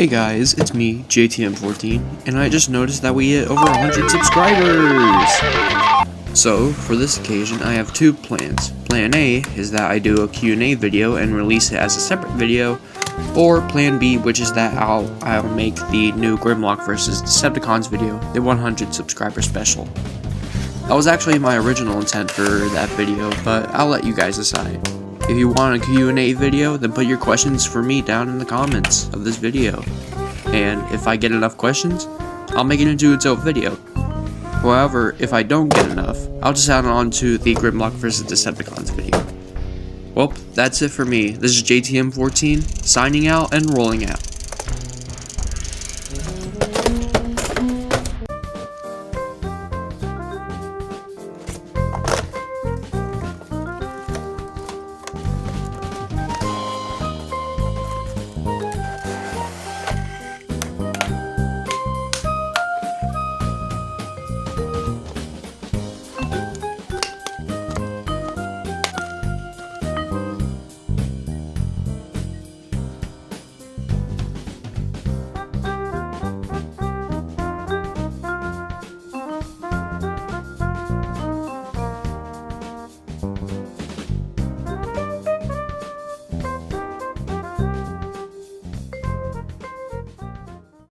Hey guys, it's me, JTM14, and I just noticed that we hit over 100 subscribers! So, for this occasion, I have two plans. Plan A is that I do a Q&A video and release it as a separate video, or Plan B, which is that I'll make the new Grimlock vs Decepticons video, the 100 subscriber special. That was actually my original intent for that video, but I'll let you guys decide. If you want a Q&A video, then put your questions for me down in the comments of this video. And if I get enough questions, I'll make it into its own video. However, if I don't get enough, I'll just add on to the Grimlock vs Decepticons video. Well, that's it for me. This is JTM14, signing out and rolling out.